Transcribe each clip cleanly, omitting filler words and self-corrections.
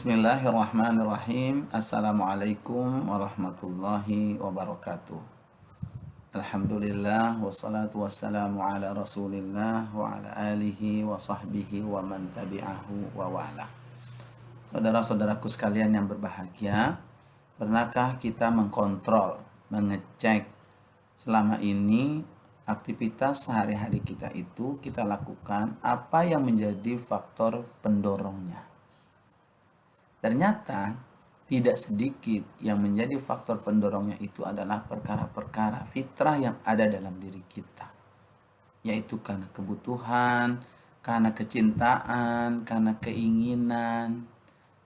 Bismillahirrahmanirrahim. Assalamualaikum warahmatullahi wabarakatuh. Alhamdulillah wassalatu wassalamu ala Rasulillah wa ala alihi wa sahbihi wa man tabi'ahu wa wala. Saudara-saudaraku sekalian yang berbahagia, pernahkah kita mengkontrol, mengecek selama ini aktivitas sehari-hari kita itu kita lakukan apa yang menjadi faktor pendorongnya? Ternyata tidak sedikit yang menjadi faktor pendorongnya itu adalah perkara-perkara fitrah yang ada dalam diri kita. Yaitu karena kebutuhan, karena kecintaan, karena keinginan,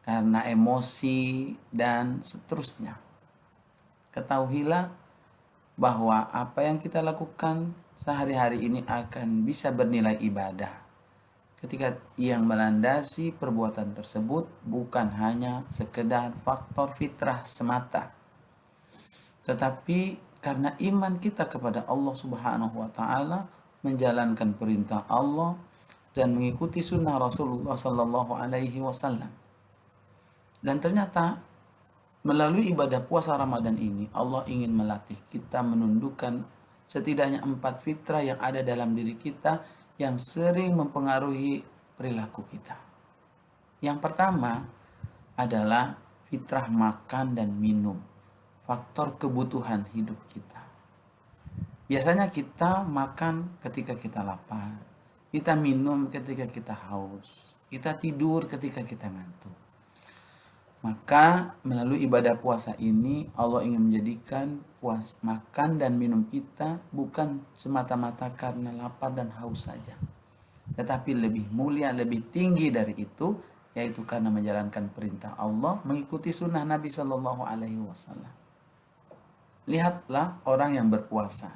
karena emosi, dan seterusnya. Ketahuilah bahwa apa yang kita lakukan sehari-hari ini akan bisa bernilai ibadah ketika yang melandasi perbuatan tersebut bukan hanya sekedar faktor fitrah semata, tetapi karena iman kita kepada Allah Subhanahu wa Ta'ala, menjalankan perintah Allah dan mengikuti sunnah Rasulullah Sallallahu Alaihi Wasallam. Dan ternyata melalui ibadah puasa Ramadan ini Allah ingin melatih kita menundukkan setidaknya 4 fitrah yang ada dalam diri kita yang sering mempengaruhi perilaku kita. Yang pertama adalah fitrah makan dan minum, faktor kebutuhan hidup kita. Biasanya kita makan ketika kita lapar, kita minum ketika kita haus, kita tidur ketika kita ngantuk. Maka melalui ibadah puasa ini Allah ingin menjadikan makan dan minum kita bukan semata-mata karena lapar dan haus saja, tetapi lebih mulia, lebih tinggi dari itu, yaitu karena menjalankan perintah Allah, mengikuti sunnah Nabi Sallallahu Alaihi Wasallam. Lihatlah orang yang berpuasa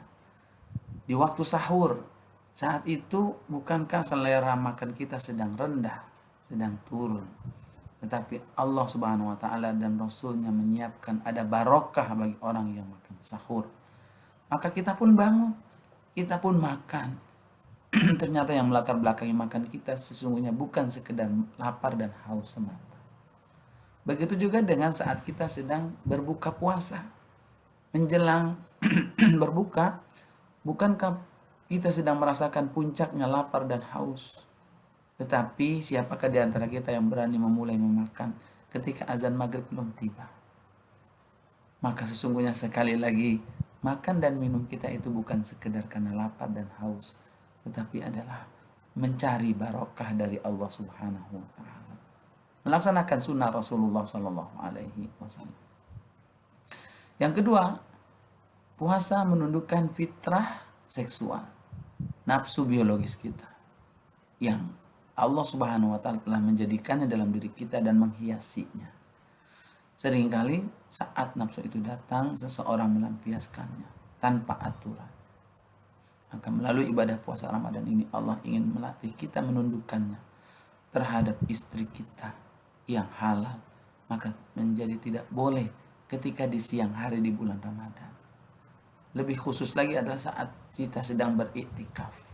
di waktu sahur, saat itu bukankah selera makan kita sedang rendah, sedang turun, tetapi Allah Subhanahu wa Ta'ala dan Rasulnya menyiapkan ada barokah bagi orang yang makan sahur. Maka kita pun bangun, kita pun makan. Ternyata yang melatar belakangi makan kita sesungguhnya bukan sekedar lapar dan haus semata. Begitu juga dengan saat kita sedang berbuka puasa. Menjelang berbuka, bukankah kita sedang merasakan puncaknya lapar dan haus? Tetapi siapakah di antara kita yang berani memulai memakan ketika azan maghrib belum tiba? Maka sesungguhnya sekali lagi, makan dan minum kita itu bukan sekedar karena lapar dan haus, tetapi adalah mencari barokah dari Allah Subhanahu wa Ta'ala, melaksanakan sunnah Rasulullah Sallallahu Alaihi Wasallam. Yang kedua, puasa menundukkan fitrah seksual, nafsu biologis kita yang Allah Subhanahu wa Ta'ala telah menjadikannya dalam diri kita dan menghiasinya. Seringkali saat nafsu itu datang, seseorang melampiaskannya tanpa aturan. Maka melalui ibadah puasa Ramadan ini Allah ingin melatih kita menundukkannya terhadap istri kita yang halal. Maka menjadi tidak boleh ketika di siang hari di bulan Ramadan. Lebih khusus lagi adalah saat kita sedang beriktikaf.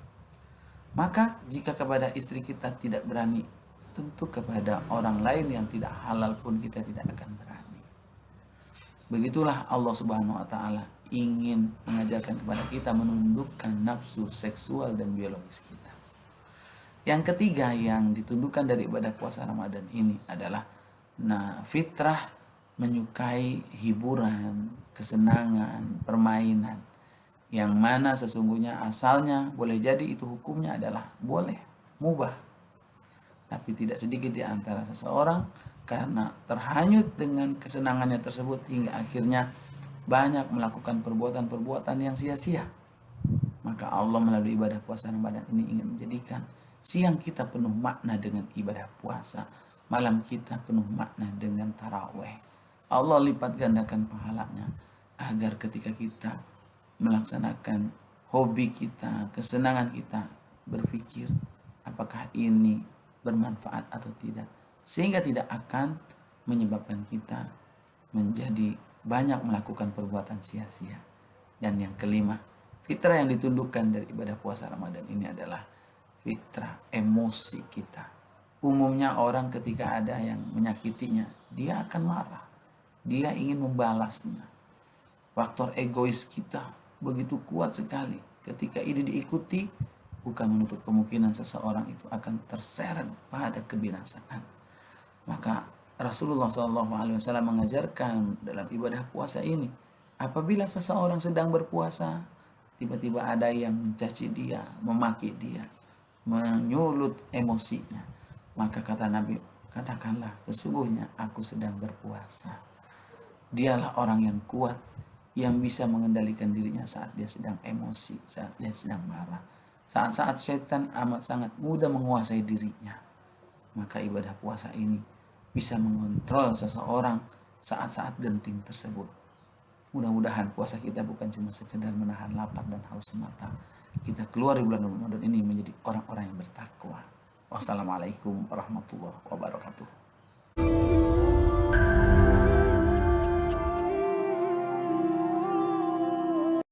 Maka jika kepada istri kita tidak berani, tentu kepada orang lain yang tidak halal pun kita tidak akan berani. Begitulah Allah Subhanahu wa Ta'ala ingin mengajarkan kepada kita menundukkan nafsu seksual dan biologis kita. Yang ketiga yang ditundukkan dari ibadah puasa Ramadan ini adalah fitrah menyukai hiburan, kesenangan, permainan, yang mana sesungguhnya asalnya boleh jadi itu hukumnya adalah boleh, mubah. Tapi tidak sedikit di antara seseorang karena terhanyut dengan kesenangannya tersebut hingga akhirnya banyak melakukan perbuatan-perbuatan yang sia-sia. Maka Allah melalui ibadah puasa Ramadan ini ingin menjadikan siang kita penuh makna dengan ibadah puasa, malam kita penuh makna dengan tarawih. Allah lipat gandakan pahalanya agar ketika kita melaksanakan hobi kita, kesenangan kita, berpikir apakah ini bermanfaat atau tidak, sehingga tidak akan menyebabkan kita menjadi banyak melakukan perbuatan sia-sia. Dan yang kelima, fitrah yang ditundukkan dari ibadah puasa Ramadan ini adalah fitrah emosi kita. Umumnya orang ketika ada yang menyakitinya, dia akan marah. Dia ingin membalasnya. Faktor egois kita begitu kuat sekali. Ketika ini diikuti, bukan menutup kemungkinan seseorang itu akan terseret pada kebinasaan. Maka Rasulullah SAW mengajarkan dalam ibadah puasa ini, apabila seseorang sedang berpuasa, tiba-tiba ada yang mencaci dia, memaki dia, menyulut emosinya, maka kata Nabi, katakanlah sesungguhnya aku sedang berpuasa. Dialah orang yang kuat, yang bisa mengendalikan dirinya saat dia sedang emosi, saat dia sedang marah. Saat-saat setan amat sangat mudah menguasai dirinya. Maka ibadah puasa ini bisa mengontrol seseorang saat-saat genting tersebut. Mudah-mudahan puasa kita bukan cuma sekedar menahan lapar dan haus semata. Kita keluar di bulan Ramadan ini menjadi orang-orang yang bertakwa. Wassalamualaikum warahmatullahi wabarakatuh.